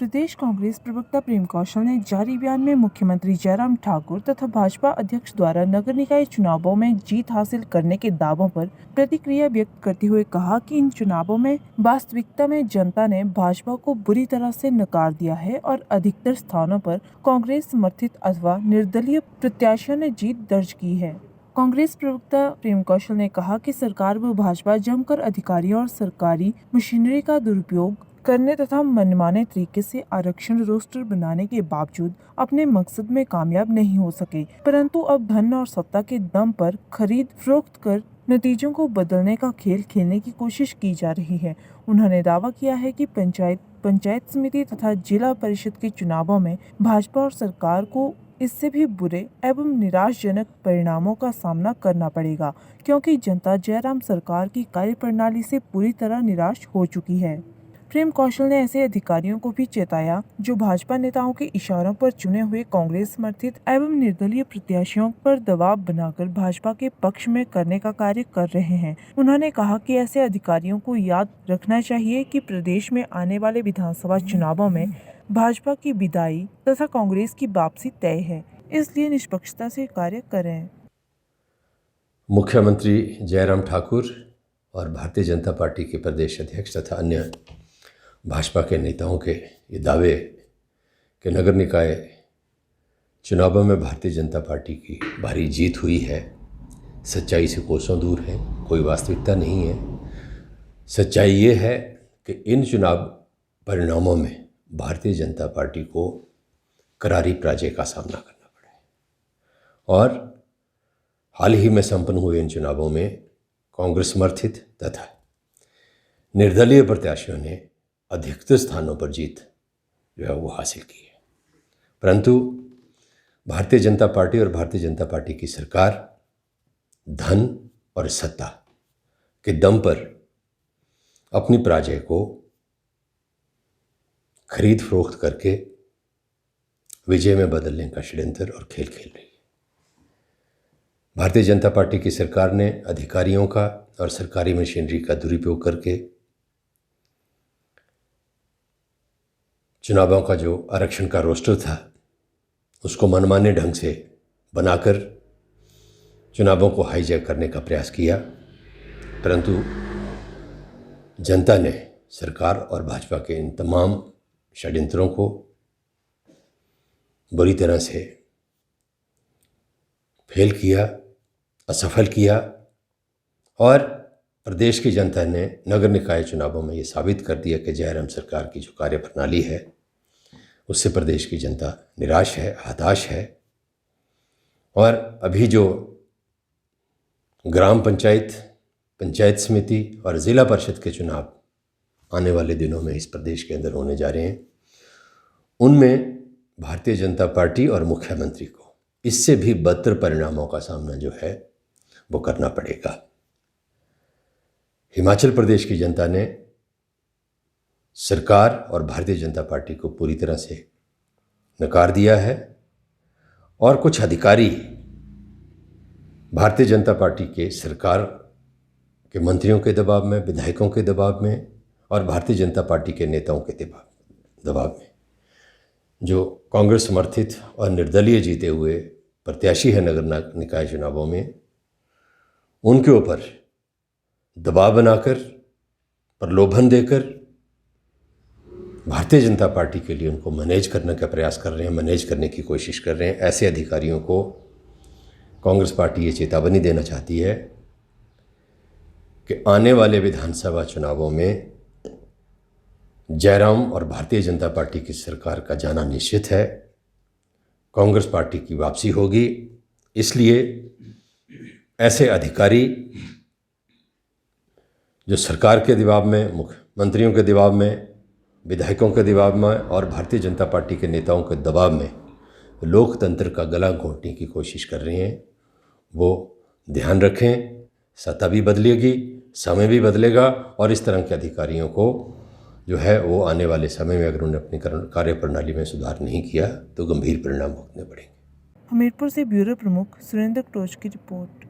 प्रदेश कांग्रेस प्रवक्ता प्रेम कौशल ने जारी बयान में मुख्यमंत्री जयराम ठाकुर तथा भाजपा अध्यक्ष द्वारा नगर निकाय चुनावों में जीत हासिल करने के दावों पर प्रतिक्रिया व्यक्त करते हुए कहा कि इन चुनावों में वास्तविकता में जनता ने भाजपा को बुरी तरह से नकार दिया है और अधिकतर स्थानों पर कांग्रेस समर्थित अथवा निर्दलीय प्रत्याशियों ने जीत दर्ज की है। कांग्रेस प्रवक्ता प्रेम कौशल ने कहा कि सरकार व भाजपा जमकर अधिकारियों और सरकारी मशीनरी का दुरुपयोग करने तथा मनमाने तरीके से आरक्षण रोस्टर बनाने के बावजूद अपने मकसद में कामयाब नहीं हो सके, परंतु अब धन और सत्ता के दम पर खरीद फरोख्त कर नतीजों को बदलने का खेल खेलने की कोशिश की जा रही है। उन्होंने दावा किया है कि पंचायत समिति तथा जिला परिषद के चुनावों में भाजपा और सरकार को इससे भी बुरे एवं निराशजनक परिणामों का सामना करना पड़ेगा, क्योंकि जनता जयराम सरकार की कार्यप्रणाली से पूरी तरह निराश हो चुकी है। प्रेम कौशल ने ऐसे अधिकारियों को भी चेताया जो भाजपा नेताओं के इशारों पर चुने हुए कांग्रेस समर्थित एवं निर्दलीय प्रत्याशियों पर दबाव बनाकर भाजपा के पक्ष में करने का कार्य कर रहे हैं। उन्होंने कहा कि ऐसे अधिकारियों को याद रखना चाहिए कि प्रदेश में आने वाले विधानसभा चुनावों में भाजपा की विदाई तथा कांग्रेस की वापसी तय है, इसलिए निष्पक्षता से कार्य करें। मुख्यमंत्री जयराम ठाकुर और भारतीय जनता पार्टी के प्रदेश अध्यक्ष तथा अन्य भाजपा के नेताओं के ये दावे कि नगर निकाय चुनावों में भारतीय जनता पार्टी की भारी जीत हुई है, सच्चाई से कोसों दूर है। कोई वास्तविकता नहीं है। सच्चाई ये है कि इन चुनाव परिणामों में भारतीय जनता पार्टी को करारी पराजय का सामना करना पड़ा है और हाल ही में संपन्न हुए इन चुनावों में कांग्रेस समर्थित तथा निर्दलीय प्रत्याशियों ने अधिकतर स्थानों पर जीत जो है वो हासिल की है, परंतु भारतीय जनता पार्टी और भारतीय जनता पार्टी की सरकार धन और सत्ता के दम पर अपनी पराजय को खरीद फरोख्त करके विजय में बदलने का षड्यंत्र और खेल खेल रही है। भारतीय जनता पार्टी की सरकार ने अधिकारियों का और सरकारी मशीनरी का दुरुपयोग करके चुनावों का जो आरक्षण का रोस्टर था उसको मनमाने ढंग से बनाकर चुनावों को हाईजैक करने का प्रयास किया, परंतु जनता ने सरकार और भाजपा के इन तमाम षड्यंत्रों को बुरी तरह से फेल किया, असफल किया और प्रदेश की जनता ने नगर निकाय चुनावों में ये साबित कर दिया कि जयराम सरकार की जो कार्यप्रणाली है उससे प्रदेश की जनता निराश है, हताश है। और अभी जो ग्राम पंचायत, पंचायत समिति और ज़िला परिषद के चुनाव आने वाले दिनों में इस प्रदेश के अंदर होने जा रहे हैं, उनमें भारतीय जनता पार्टी और मुख्यमंत्री को इससे भी बदतर परिणामों का सामना जो है वो करना पड़ेगा। हिमाचल प्रदेश की जनता ने सरकार और भारतीय जनता पार्टी को पूरी तरह से नकार दिया है और कुछ अधिकारी भारतीय जनता पार्टी के सरकार के मंत्रियों के दबाव में, विधायकों के दबाव में और भारतीय जनता पार्टी के नेताओं के दबाव में जो कांग्रेस समर्थित और निर्दलीय जीते हुए प्रत्याशी है नगर निकाय चुनावों में, उनके ऊपर दबाव बनाकर, प्रलोभन देकर भारतीय जनता पार्टी के लिए उनको मैनेज करने का प्रयास कर रहे हैं, मैनेज करने की कोशिश कर रहे हैं। ऐसे अधिकारियों को कांग्रेस पार्टी ये चेतावनी देना चाहती है कि आने वाले विधानसभा चुनावों में जयराम और भारतीय जनता पार्टी की सरकार का जाना निश्चित है। कांग्रेस पार्टी की वापसी होगी, इसलिए ऐसे अधिकारी जो सरकार के दबाव में, मुख्यमंत्रियों के दबाव में, विधायकों के दबाव में और भारतीय जनता पार्टी के नेताओं के दबाव में लोकतंत्र का गला घोंटने की कोशिश कर रहे हैं, वो ध्यान रखें। सत्ता भी बदलेगी, समय भी बदलेगा और इस तरह के अधिकारियों को जो है वो आने वाले समय में अगर उन्होंने अपनी कार्यप्रणाली में सुधार नहीं किया तो गंभीर परिणाम भुगतने पड़ेंगे। हमीरपुर से ब्यूरो प्रमुख सुरेंद्र टोच की रिपोर्ट।